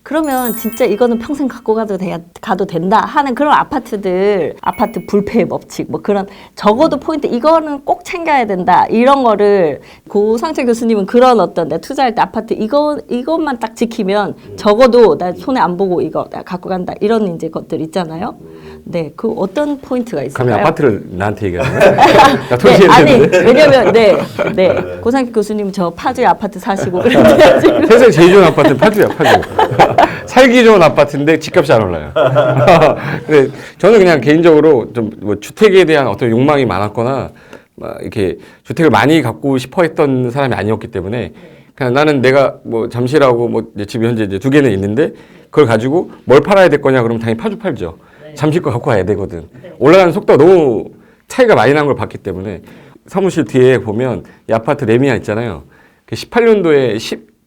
그러면 진짜 이거는 평생 갖고 가도 된다 하는 그런 아파트들, 아파트 불패 법칙, 뭐 그런 적어도 포인트, 이거는 꼭 챙겨야 된다. 이런 거를 고상철 교수님은 그런 어떤 내 투자할 때 아파트 이것만 딱 지키면 적어도 나 손에 안 보고 이거 내가 갖고 간다. 이런 이제 것들 있잖아요. 네, 그 어떤 포인트가 있을까요? 그럼 아파트를 나한테 얘기하는 거야? 나 네, 아니, 왜냐면, 고상철 교수님 저 파주에 아파트 사시고 그런데 지금. 세상에 제일 좋은 아파트는 파주야, 파주. 살기 좋은 아파트인데 집값이 안 올라요. 근데 저는 그냥 개인적으로 좀 뭐 주택에 대한 어떤 욕망이 많았거나 막 이렇게 주택을 많이 갖고 싶어 했던 사람이 아니었기 때문에 그냥 나는 내가 뭐 잠실하고 뭐 집이 현재 이제 2개는 있는데 그걸 가지고 뭘 팔아야 될 거냐 그러면 당연히 파주 팔죠. 잠실 거 갖고 가야 되거든. 올라가는 속도가 너무 차이가 많이 난 걸 봤기 때문에 사무실 뒤에 보면 이 아파트 레미안 있잖아요. 18년도에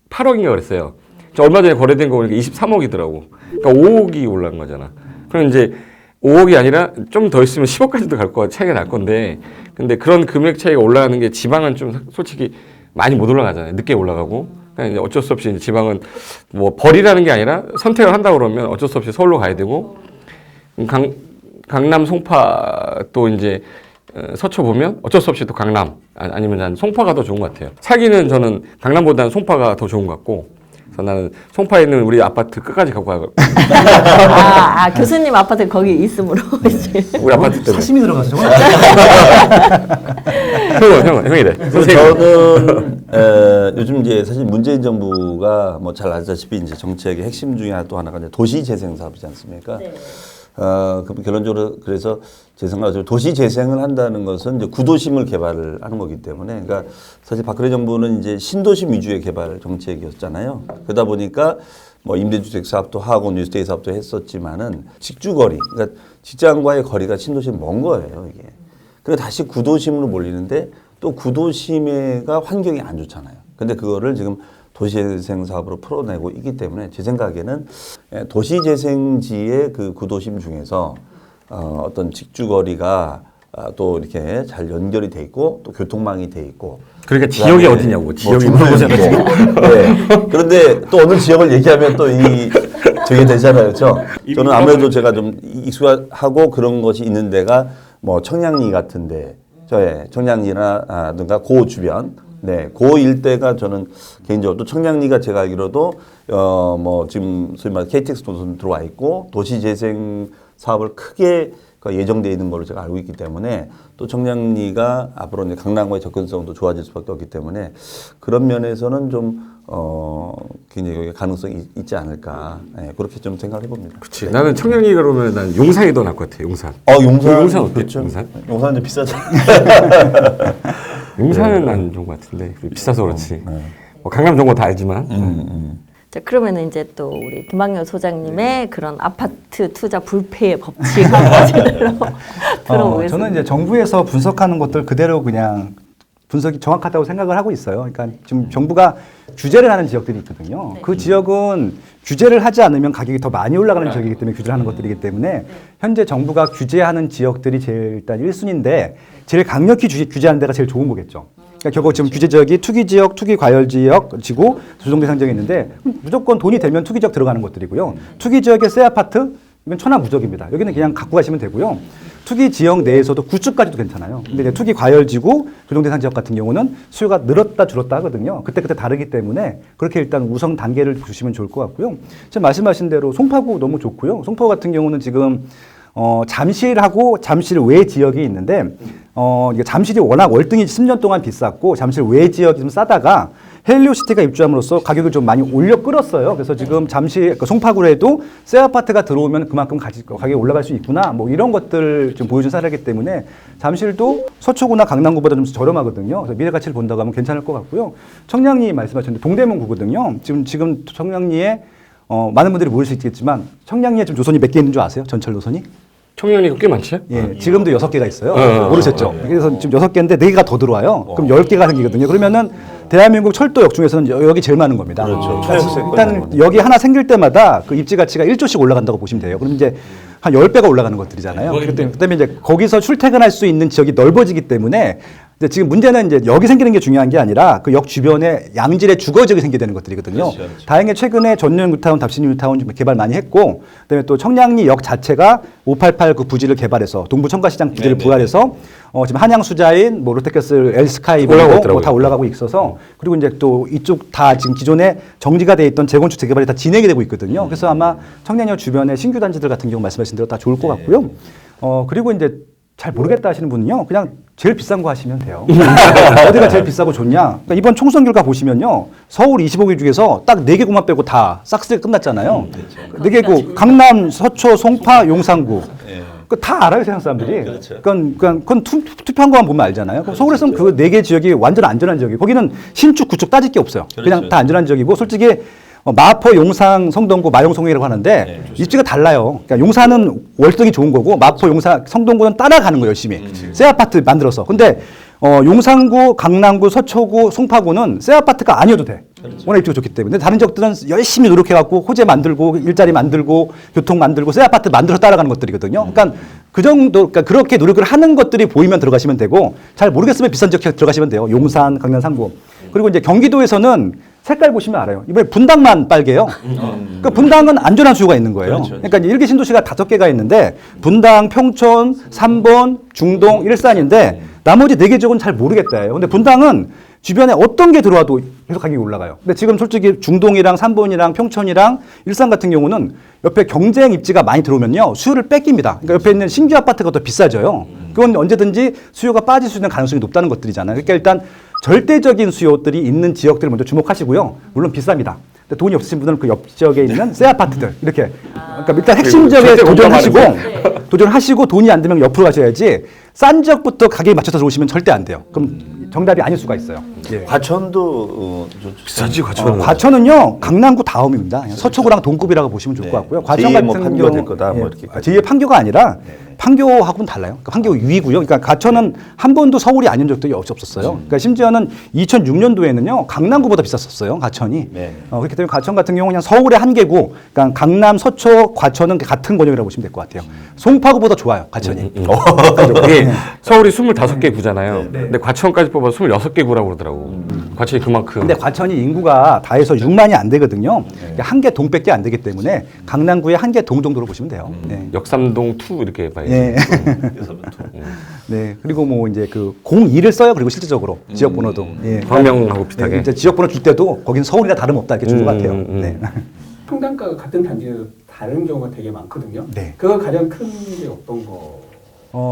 18억인가 그랬어요. 저 얼마 전에 거래된 거 보니까 23억이더라고. 그러니까 5억이 올라간 거잖아. 그럼 이제 5억이 아니라 좀 더 있으면 10억까지도 갈 거야. 차이가 날 건데. 근데 그런 금액 차이가 올라가는 게 지방은 좀 솔직히 많이 못 올라가잖아요. 늦게 올라가고. 그러니까 이제 어쩔 수 없이 이제 지방은 뭐 벌이라는 게 아니라 선택을 한다 그러면 어쩔 수 없이 서울로 가야 되고. 강남 송파 또 이제 서초 보면 어쩔 수 없이 또 강남 아니면 난 송파가 더 좋은 것 같아요. 살기는 저는 강남보다는 송파가 더 좋은 것 같고 그래서 나는 송파에 있는 우리 아파트 끝까지 갖고 가고 교수님 아파트 거기 있으므로 이제 우리 아파트 때문에 사심이 들어가서 형이래. 저는 요즘 이제 사실 문재인 정부가 뭐 잘 아시다시피 이제 정책의 핵심 중에 또 하나가 이제 도시 재생 사업이지 않습니까? 네. 그럼 결론적으로 그래서 제 생각으로 도시 재생을 한다는 것은 이제 구도심을 개발을 하는 거기 때문에 그러니까 사실 박근혜 정부는 이제 신도심 위주의 개발 정책이었잖아요. 그러다 보니까 뭐 임대주택 사업도 하고 뉴스테이 사업도 했었지만은 직주거리, 그러니까 직장과의 거리가 신도심 먼 거예요, 이게. 그리고 다시 구도심으로 몰리는데 또 구도심에가 환경이 안 좋잖아요. 근데 그거를 지금 도시재생 사업으로 풀어내고 있기 때문에 제 생각에는 도시재생지의 그 구도심 중에서 어떤 직주거리가 또 이렇게 잘 연결이 돼 있고 또 교통망이 돼 있고 그러니까 지역이 어디냐고 지역이 물어보잖아요. 네. 그런데 또 어느 지역을 얘기하면 또 저게 되잖아요, 그렇죠? 저는 아무래도 제가 좀 익숙하고 그런 것이 있는 데가 뭐 청량리 같은데, 청량리라든가 고 주변. 네, 그 일대가 저는 개인적으로 또 청량리가 제가 알기로도 뭐 지금 소위 말해 KTX 노선 들어와 있고 도시 재생 사업을 크게 예정되어 있는 걸로 제가 알고 있기 때문에 또 청량리가 앞으로 이제 강남과의 접근성도 좋아질 수밖에 없기 때문에 그런 면에서는 좀 굉장히 가능성이 있지 않을까 그렇게 좀 생각해 봅니다. 그렇지. 네. 나는 청량리 그러면 난 용산이 더 나을 것 같아. 용산. 용산 어때? 그렇죠. 용산은 이제 비싸죠. 용산은 난 좋은 것 같은데 비싸서 그렇지. 뭐 강남 정보 다 알지만. 자, 그러면은 이제 또 우리 김학렬 소장님의 그런 아파트 투자 불패의 법칙 한 가지로 들어보겠습니다. 저는 이제 정부에서 분석하는 것들 그대로 그냥 분석이 정확하다고 생각을 하고 있어요. 그러니까 지금 정부가 규제를 하는 지역들이 있거든요. 네. 그 지역은 규제를 하지 않으면 가격이 더 많이 올라가는 지역이기 때문에 규제를 하는 것들이기 때문에 현재 정부가 규제하는 지역들이 제일 일단 1순위인데 제일 강력히 규제하는 데가 제일 좋은 거겠죠. 그러니까 결국 지금 규제 지역이 투기 지역, 투기 과열 지역지구, 조정 대상 지역이 있는데 무조건 돈이 되면 투기 지역 들어가는 것들이고요. 투기 지역의 새 아파트 이건 천하무적입니다. 여기는 그냥 갖고 가시면 되고요. 투기 지역 내에서도 구축까지도 괜찮아요. 근데 이제 투기 과열지구, 조정대상 지역 같은 경우는 수요가 늘었다 줄었다 하거든요. 그때 다르기 때문에 그렇게 일단 우선 단계를 주시면 좋을 것 같고요. 지금 말씀하신 대로 송파구 너무 좋고요. 송파구 같은 경우는 지금 잠실하고 잠실 외 지역이 있는데 이게 잠실이 워낙 월등히 10년 동안 비쌌고 잠실 외 지역이 좀 싸다가 헬리오시티가 입주함으로써 가격을 좀 많이 올려 끌었어요. 그래서 지금 잠실 송파구에도 새 아파트가 들어오면 그만큼 가격이 올라갈 수 있구나. 뭐 이런 것들 좀 보여준 사례이기 때문에 잠실도 서초구나 강남구보다 좀 저렴하거든요. 그래서 미래 가치를 본다고 하면 괜찮을 것 같고요. 청량리 말씀하셨는데 동대문구거든요. 지금 청량리에 많은 분들이 모를 수 있겠지만 청량리에 지금 노선이 몇 개 있는 줄 아세요? 전철 노선이? 청량리가 꽤 많지? 예, 지금도 6개가 있어요. 모르셨죠? 그래서 지금 6개인데 4개가 더 들어와요. 그럼 10개가 생기거든요. 그러면은 대한민국 철도역 중에서는 여기 제일 많은 겁니다. 그렇죠. 일단 여기 하나 생길 때마다 그 입지 가치가 1조씩 올라간다고 보시면 돼요. 그럼 이제 한 10배가 올라가는 것들이잖아요. 그다음에 이제 거기서 출퇴근할 수 있는 지역이 넓어지기 때문에 근데 지금 문제는 이제 역이 생기는 게 중요한 게 아니라 그 역 주변에 양질의 주거지역이 생기게 되는 것들이거든요. 그렇죠. 다행히 최근에 전용 뉴타운, 답신 뉴타운 좀 개발 많이 했고, 그다음에 또 청량리 역 자체가 588 그 부지를 개발해서 동부 청과시장 부지를 부활해서 지금 한양 수자인 뭐 롯데캐슬 엘스카이 올라가고 다 올라가고 있어서, 그리고 이제 또 이쪽 다 지금 기존에 정지가 돼 있던 재건축 재개발이 다 진행이 되고 있거든요. 그래서 아마 청량역 주변에 신규 단지들 같은 경우 말씀하신 대로 다 좋을 것 같고요. 그리고 이제 잘 모르겠다 하시는 분은요, 그냥 제일 비싼 거 하시면 돼요. 어디가 제일 비싸고 좋냐? 그러니까 이번 총선 결과 보시면요, 서울 25개 중에서 딱 4개구만 빼고 다 싹쓸이 끝났잖아요. 4개구, 강남, 서초, 송파, 용산구. 그 다 알아요, 세상 사람들이. 그렇죠. 그건 투표한 것만 보면 알잖아요. 그럼 서울에서는 그 4개 지역이 완전 안전한 지역이에요. 거기는 신축, 구축 따질 게 없어요. 그냥 그렇죠. 다 안전한 지역이고, 솔직히 마포, 용산, 성동구, 마용, 송이라고 하는데 입지가 달라요. 그러니까 용산은 월등히 좋은 거고, 마포, 용산, 성동구는 따라가는 거예요, 열심히. 새 아파트 만들어서. 근데 용산구, 강남구, 서초구, 송파구는 새 아파트가 아니어도 돼. 워낙 입지가 좋기 때문에. 다른 지역들은 열심히 노력해갖고 호재 만들고 일자리 만들고 교통 만들고 새 아파트 만들어서 따라가는 것들이거든요. 그러니까 그 정도, 그러니까 그렇게 노력을 하는 것들이 보이면 들어가시면 되고, 잘 모르겠으면 비싼 지역 들어가시면 돼요. 용산, 강남 3구. 그리고 이제 경기도에서는 색깔 보시면 알아요. 이번에 분당만 빨개요. 그러니까 분당은 안전한 수요가 있는 거예요. 그렇죠. 그러니까 이제 1기 신도시가 5개가 있는데 분당, 평촌, 3번, 중동, 일산인데 나머지 4개 지역은 잘 모르겠다예요. 근데 분당은 주변에 어떤 게 들어와도 계속 가격이 올라가요. 근데 지금 솔직히 중동이랑 3번이랑 평촌이랑 일산 같은 경우는 옆에 경쟁 입지가 많이 들어오면요, 수요를 뺏깁니다. 그러니까 옆에 있는 신규 아파트가 더 비싸져요. 그건 언제든지 수요가 빠질 수 있는 가능성이 높다는 것들이잖아요. 그러니까 일단 절대적인 수요들이 있는 지역들을 먼저 주목하시고요. 물론 비쌉니다. 근데 돈이 없으신 분들은 그 옆 지역에 있는 새 아파트들 이렇게, 그러니까 일단 핵심 지역에 도전하시고 돈이 안 되면 옆으로 가셔야지, 싼 지역부터 가격에 맞춰서 들어오시면 절대 안 돼요. 그럼 정답이 아닐 수가 있어요. 예. 과천도 비싸지, 과천은. 과천은요, 강남구 다음입니다. 그냥 서초구랑 동급이라고 보시면 좋을 것 같고요. 과천 제2의 같은 뭐 판교가 될 거다, 뭐 이렇게. 제2의 판교가 아니라 판교하고는 달라요. 그러니까 판교 위고요. 그러니까 과천은 한 번도 서울이 아닌 적도 없었어요. 그러니까 심지어는 2006년도에는요, 강남구보다 비쌌었어요, 과천이. 그렇기 때문에 과천 같은 경우는 그냥 서울의 한 개구, 그러니까 강남, 서초, 과천은 같은 권역이라고 보시면 될 것 같아요. 송파구보다 좋아요, 과천이. 그게 서울이 25개 구잖아요. 근데 과천까지 뽑아서 26개 구라고 그러더라고. 과천이 그만큼. 근데 과천이 인구가 다 해서 6만이 안 되거든요. 한 개 동밖에 안 되기 때문에 강남구의 한 개 동 정도로 보시면 돼요. 네. 역삼동 2 이렇게 봐야지. 네. 네. 그리고 뭐 이제 그 02를 써요. 그리고 실질적으로 지역 번호도. 예. 광명하고 비슷하게. 네, 이제 지역 번호 줄 때도 거긴 서울이나 다름없다 이렇게 줄 것 같아요. 네. 평당가가 같은 단지에도 다른 경우가 되게 많거든요. 네. 그거 가장 큰 게 어떤 거?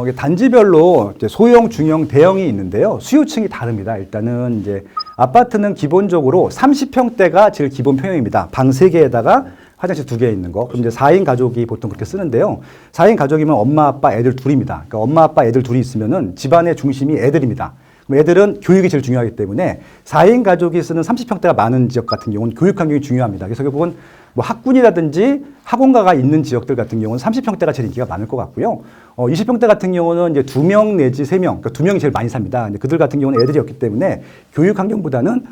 이게 단지별로 이제 소형, 중형, 대형이 있는데요. 수요층이 다릅니다. 일단은 이제 아파트는 기본적으로 30평대가 제일 기본 평형입니다. 방 3개에다가 화장실 2개 있는 거. 그럼 이제 4인 가족이 보통 그렇게 쓰는데요. 4인 가족이면 엄마, 아빠, 애들 둘입니다. 그러니까 엄마, 아빠, 애들 둘이 있으면은 집안의 중심이 애들입니다. 그럼 애들은 교육이 제일 중요하기 때문에 4인 가족이 쓰는 30평대가 많은 지역 같은 경우는 교육 환경이 중요합니다. 그래서 결국은 뭐 학군이라든지 학원가가 있는 지역들 같은 경우는 30평대가 제일 인기가 많을 것 같고요. 20평대 같은 경우는 이제 2명 내지 3명, 그러니까 2명이 제일 많이 삽니다. 근데 그들 같은 경우는 애들이었기 때문에 교육 환경보다는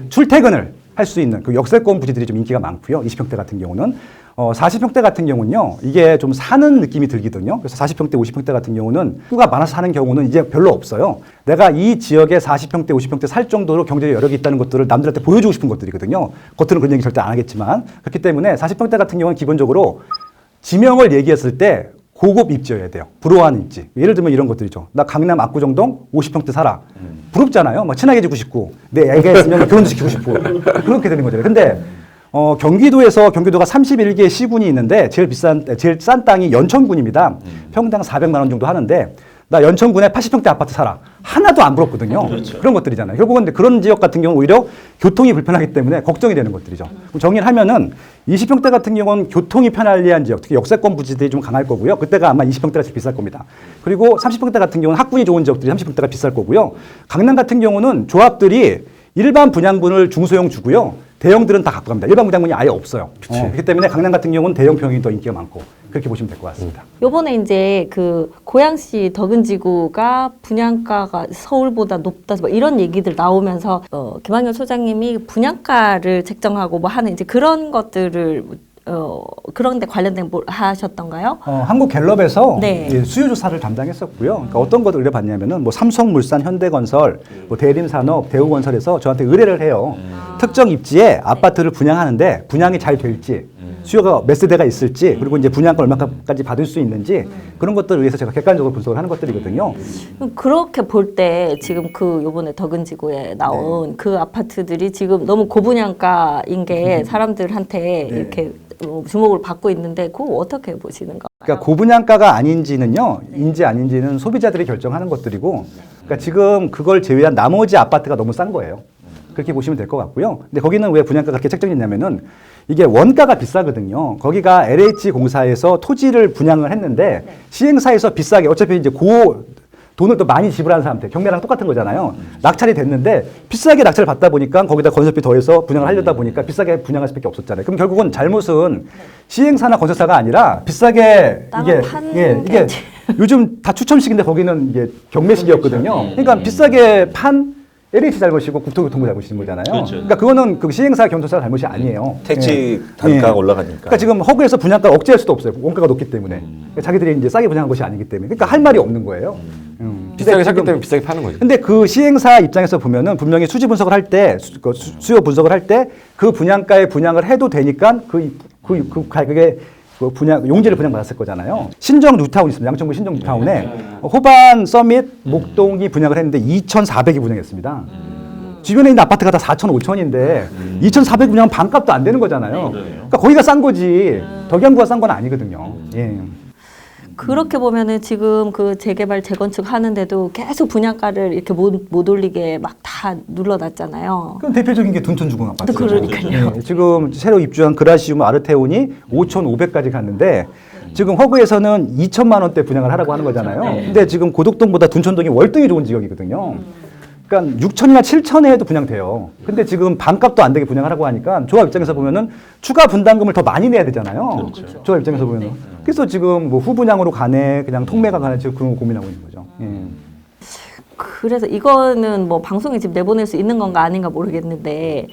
출퇴근을 할 수 있는 그 역세권 부지들이 좀 인기가 많고요. 20평대 같은 경우는 40평대 같은 경우는요, 이게 좀 사는 느낌이 들거든요. 그래서 40평대, 50평대 같은 경우는 수가 많아서 사는 경우는 이제 별로 없어요. 내가 이 지역에 40평대, 50평대 살 정도로 경제적 여력이 있다는 것들을 남들한테 보여주고 싶은 것들이거든요. 겉으로는 그런 얘기 절대 안 하겠지만. 그렇기 때문에 40평대 같은 경우는 기본적으로 지명을 얘기했을 때 고급 입지여야 돼요. 부러워하는 입지. 예를 들면 이런 것들이죠. 나 강남 압구정동 50평대 살아. 부럽잖아요. 막 친하게 지고 싶고, 내 애가 있으면 결혼도 시키고 싶고. 그렇게 되는 거죠. 근데 경기도가 31개 시군이 있는데 제일 싼 땅이 연천군입니다. 평당 400만 원 정도 하는데, 나 연천군에 80평대 아파트 살아. 하나도 안 부럽거든요. 그렇죠. 그런 것들이잖아요. 결국은 그런 지역 같은 경우는 오히려 교통이 불편하기 때문에 걱정이 되는 것들이죠. 그럼 정리를 하면은 20평대 같은 경우는 교통이 편리한 지역, 특히 역세권 부지들이 좀 강할 거고요. 그때가 아마 20평대가 제일 비쌀 겁니다. 그리고 30평대 같은 경우는 학군이 좋은 지역들이 30평대가 비쌀 거고요. 강남 같은 경우는 조합들이 일반 분양분을 중소형 주고요. 대형들은 다 갖고 갑니다. 일반 분양분이 아예 없어요. 그렇기 때문에 강남 같은 경우는 대형 평형이 더 인기가 많고, 그렇게 보시면 될 것 같습니다. 요번에 이제 그 고양시 덕은지구가 분양가가 서울보다 높다, 뭐 이런 얘기들 나오면서 김학열 소장님이 분양가를 책정하고 뭐 하는 이제 그런 것들을 그런 데 관련된 뭘 하셨던가요? 한국갤럽에서 네. 예, 수요 조사를 담당했었고요. 그러니까 어떤 것을 의뢰받냐면은 뭐 삼성물산, 현대건설, 뭐 대림산업, 대우건설에서 저한테 의뢰를 해요. 특정 입지에 아파트를 분양하는데 분양이 잘 될지, 수요가 몇 세대가 있을지, 그리고 이제 분양가 얼마까지 받을 수 있는지 그런 것들을 위해서 제가 객관적으로 분석을 하는 것들이거든요. 그렇게 볼 때 지금 그 요번에 덕은지구에 나온 그 아파트들이 지금 너무 고분양가인 게 사람들한테 이렇게 주목을 받고 있는데 그거 어떻게 보시는가? 그러니까 고분양가가 아닌지는요, 인지 아닌지는 소비자들이 결정하는 것들이고, 그러니까 지금 그걸 제외한 나머지 아파트가 너무 싼 거예요. 그렇게 보시면 될 것 같고요. 근데 거기는 왜 분양가가 그렇게 책정됐냐면은 이게 원가가 비싸거든요. 거기가 LH공사에서 토지를 분양을 했는데 시행사에서 비싸게 어차피 이제 돈을 또 많이 지불하는 사람들, 경매랑 똑같은 거잖아요. 낙찰이 됐는데 비싸게 낙찰을 받다 보니까 거기다 건설비 더해서 분양을 하려다 보니까 비싸게 분양할 수밖에 없었잖아요. 그럼 결국은 잘못은 시행사나 건설사가 아니라 비싸게 이게 요즘 다 추첨식인데 거기는 이게 경매식이었거든요. 그러니까 비싸게 판 LH 잘못이고 국토교통부 잘못인 거잖아요. 그러니까 그거는 그 시행사 견도사 잘못이 아니에요. 택지 단가가 올라가니까. 그러니까 지금 허구에서 분양가를 억제할 수도 없어요. 원가가 높기 때문에. 그러니까 자기들이 이제 싸게 분양한 것이 아니기 때문에. 그러니까 할 말이 없는 거예요. 비싸게 샀기 때문에 비싸게 파는 거죠. 근데 그 시행사 입장에서 보면은 분명히 수지 분석을 할 때, 수요 분석을 할 때 그 분양가에 분양을 해도 되니까 그 가격에 용지를 분양받았을 거잖아요. 신정 뉴타운 있습니다. 양천구 신정 뉴타운에 호반, 서밋, 목동이 분양을 했는데 2,400이 분양했습니다. 주변에 있는 아파트가 다 4천, 5천인데 2,400 분양은 반값도 안 되는 거잖아요. 그러니까 거기가 싼 거지 덕양구가 싼 건 아니거든요. 예. 그렇게 보면은 지금 그 재개발 재건축 하는데도 계속 분양가를 이렇게 못 올리게 막 다 눌러놨잖아요. 그럼 대표적인 게 둔촌주공 아파트. 그러니까요. 지금 새로 입주한 그라시움 아르테온이 5,500까지 갔는데 지금 허그에서는 2천만 원대 분양을 하라고 하는 거잖아요. 근데 지금 고덕동보다 둔촌동이 월등히 좋은 지역이거든요. 그러니까 6천이나 7천에 해도 분양돼요. 근데 지금 반값도 안 되게 분양하라고 하니까 조합 입장에서 보면은 추가 분담금을 더 많이 내야 되잖아요. 조합 입장에서 보면은. 그래서 지금 뭐 후분양으로 가네, 그냥 통매가 가네, 지금 그런 거 고민하고 있는 거죠. 그래서 이거는 뭐 방송에 지금 내보낼 수 있는 건가 아닌가 모르겠는데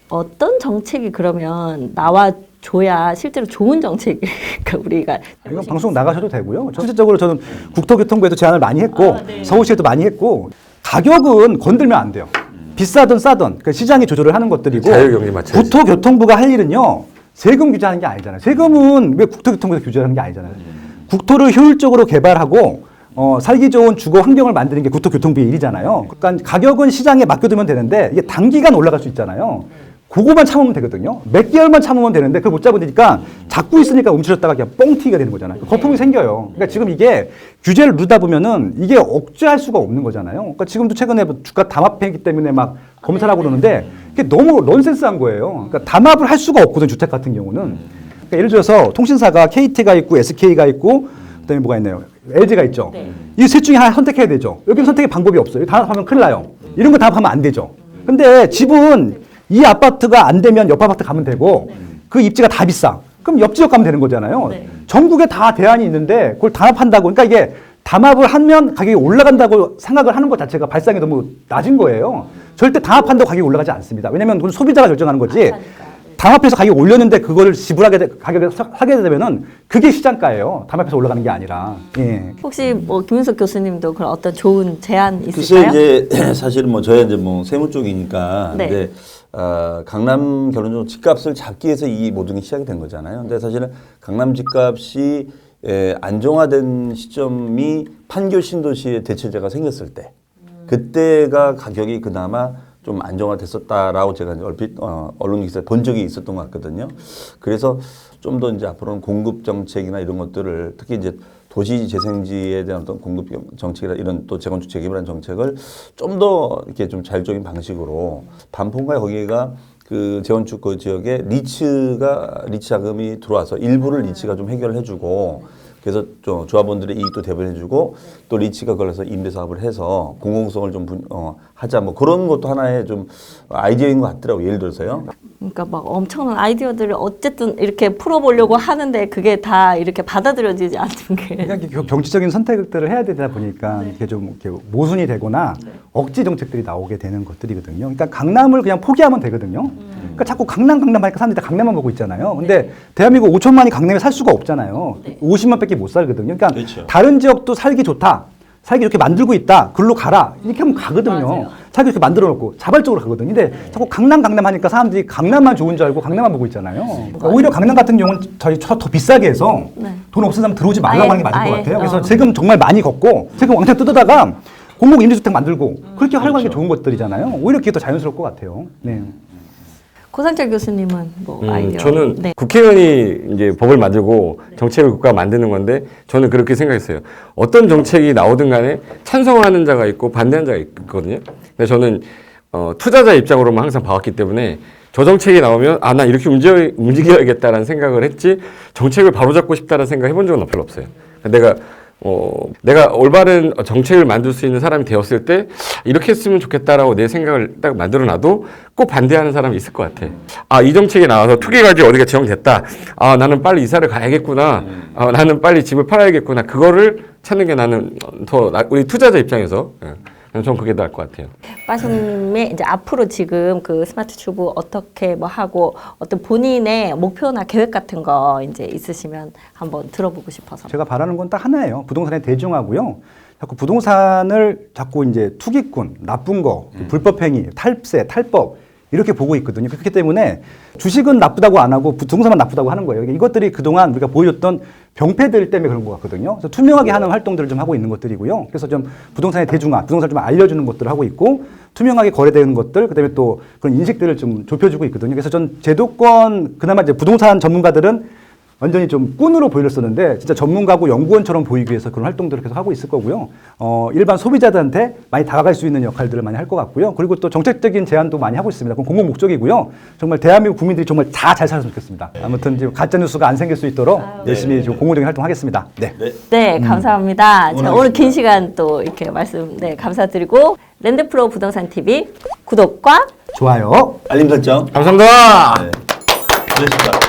어떤 정책이 그러면 나와줘야 실제로 좋은 정책일까 우리가. 이건 방송 나가셔도 되고요. 전체적으로 저는 국토교통부에도 제안을 많이 했고 서울시에도 많이 했고 가격은 건들면 안 돼요. 비싸든 싸든 그 시장이 조절을 하는 것들이고 자율경제 맞춰야지. 국토교통부가 할 일은요. 세금 규제하는 게 아니잖아요. 세금은 왜 국토교통부에서 규제하는 게 아니잖아요. 국토를 효율적으로 개발하고 살기 좋은 주거 환경을 만드는 게 국토교통부의 일이잖아요. 그러니까 가격은 시장에 맡겨두면 되는데 이게 단기간 올라갈 수 있잖아요. 그거만 참으면 되거든요. 몇 개월만 참으면 되는데 그걸 못 잡으니까 잡고 있으니까 움츠렸다가 그냥 뻥튀기가 되는 거잖아요. 거품이 생겨요. 그러니까 지금 이게 규제를 누르다 보면은 이게 억제할 수가 없는 거잖아요. 그러니까 지금도 최근에 주가 담합이기 때문에 막 검사를 하고 그러는데 이게 너무 넌센스한 거예요. 그러니까 담합을 할 수가 없거든 주택 같은 경우는. 그러니까 예를 들어서 통신사가 KT가 있고 SK가 있고 그다음에 뭐가 있나요? LG가 있죠. 이 셋 중에 하나 선택해야 되죠. 여기는 선택의 방법이 없어요. 담합하면 큰일 나요. 이런 거 담합하면 안 되죠. 근데 집은 이 아파트가 안 되면 옆 아파트 가면 되고 그 입지가 다 비싸. 그럼 옆 지역 가면 되는 거잖아요. 전국에 다 대안이 있는데 그걸 담합한다고. 그러니까 이게 담합을 하면 가격이 올라간다고 생각을 하는 것 자체가 발상이 너무 낮은 거예요. 절대 담합한다고 가격이 올라가지 않습니다. 왜냐하면 그건 소비자가 결정하는 거지. 담합해서 가격 올렸는데 그거를 가격을 하게 되면은 그게 시장가예요. 담합해서 올라가는 게 아니라. 예. 혹시 뭐 김윤석 교수님도 그런 어떤 좋은 제안 글쎄 있을까요? 이제 사실은 뭐 저야 이제 뭐 세무 쪽이니까 네. 근데 강남 결혼종 집값을 잡기 위해서 이 모든 게 시작이 된 거잖아요. 근데 사실은 강남 집값이 안정화된 시점이 판교 신도시의 대체제가 생겼을 때 그때가 가격이 그나마 좀 안정화됐었다라고 제가 이제 얼핏 언론 기사에 본 적이 있었던 것 같거든요. 그래서 좀 더 이제 앞으로는 공급 정책이나 이런 것들을 특히 이제 도시 재생지에 대한 어떤 공급 정책이나 이런 또 재건축 재개발한 정책을 좀 더 이렇게 좀 자율적인 방식으로 반품과 거기가 그 재건축 그 지역에 리츠 자금이 들어와서 일부를 리츠가 좀 해결을 해주고 그래서 좀 조합원들의 이익도 대변해주고 또 리츠가 걸려서 임대 사업을 해서 공공성을 좀 하자 뭐 그런 것도 하나의 좀 아이디어인 것 같더라고요. 예를 들어서요. 그러니까 막 엄청난 아이디어들을 어쨌든 이렇게 풀어보려고 하는데 그게 다 이렇게 받아들여지지 않는 게. 그러니까 경제적인 선택들을 해야 되다 보니까 이렇게 좀 이렇게 모순이 되거나 억지 정책들이 나오게 되는 것들이거든요. 그러니까 강남을 그냥 포기하면 되거든요. 그러니까 자꾸 강남 하니까 사람들이 다 강남만 보고 있잖아요. 근데 대한민국 5천만이 강남에 살 수가 없잖아요. 50만밖에 못 살거든요. 그러니까 그렇죠. 다른 지역도 살기 좋다. 살기 좋게 만들고 있다. 글로 가라. 이렇게 하면 가거든요. 살기 좋게 만들어 놓고 자발적으로 가거든요. 근데 자꾸 강남 하니까 사람들이 강남만 좋은 줄 알고 강남만 보고 있잖아요. 그러니까 오히려 강남 같은 경우는 저희 더 비싸게 해서 돈 없는 사람 들어오지 말라고 하는 게 맞을 것 같아요. 그래서 세금 정말 많이 걷고 세금 왕창 뜯어다가 공공 임대주택 만들고 그렇게 활용하는 게 좋은 것들이잖아요. 오히려 그게 더 자연스러울 것 같아요. 네. 고상철 교수님은 뭐 아이디어. 저는 네. 국회의원이 이제 법을 만들고 정책을 국가가 만드는 건데 저는 그렇게 생각했어요. 어떤 정책이 나오든 간에 찬성하는 자가 있고 반대하는 자가 있거든요. 근데 저는 투자자 입장으로만 항상 봐왔기 때문에 저 정책이 나오면 아, 나 이렇게 움직여야겠다라는 생각을 했지 정책을 바로잡고 싶다는 생각 해본 적은 별로 없어요. 내가 올바른 정책을 만들 수 있는 사람이 되었을 때 이렇게 했으면 좋겠다라고 내 생각을 딱 만들어놔도 꼭 반대하는 사람이 있을 것 같아. 아, 이 정책이 나와서 투기가지 어디가 지정됐다. 아, 나는 빨리 이사를 가야겠구나. 아, 나는 빨리 집을 팔아야겠구나. 그거를 찾는 게 나는 우리 투자자 입장에서 전 그게 나을 것 같아요. 빠심의 이제 앞으로 지금 그 스마트 튜브 어떻게 뭐 하고 어떤 본인의 목표나 계획 같은 거 이제 있으시면 한번 들어보고 싶어서. 제가 바라는 건 딱 하나예요. 부동산에 대중하고요. 자꾸 부동산을 자꾸 이제 투기꾼, 나쁜 거, 불법행위, 탈세, 탈법 이렇게 보고 있거든요. 그렇기 때문에 주식은 나쁘다고 안 하고 부동산만 나쁘다고 하는 거예요. 이것들이 그동안 우리가 보여줬던 병폐들 때문에 그런 것 같거든요. 그래서 투명하게 하는 활동들을 좀 하고 있는 것들이고요. 그래서 좀 부동산의 대중화, 부동산을 좀 알려주는 것들을 하고 있고 투명하게 거래되는 것들, 그다음에 또 그런 인식들을 좀 좁혀주고 있거든요. 그래서 전 제도권, 그나마 이제 부동산 전문가들은 완전히 좀 꾼으로 보였었는데 진짜 전문가고 연구원처럼 보이기 위해서 그런 활동들을 계속 하고 있을 거고요. 일반 소비자들한테 많이 다가갈 수 있는 역할들을 많이 할 것 같고요. 그리고 또 정책적인 제안도 많이 하고 있습니다. 그건 공공 목적이고요. 정말 대한민국 국민들이 정말 다 잘 살았으면 좋겠습니다. 아무튼 이제 가짜 뉴스가 안 생길 수 있도록 열심히 좀 공공적인 활동하겠습니다. 네. 네, 감사합니다. 자, 오늘 긴 시간 또 이렇게 말씀 감사드리고 랜드프로 부동산 TV 구독과 좋아요. 알림 설정. 감사합니다. 네. 수고하셨습니다.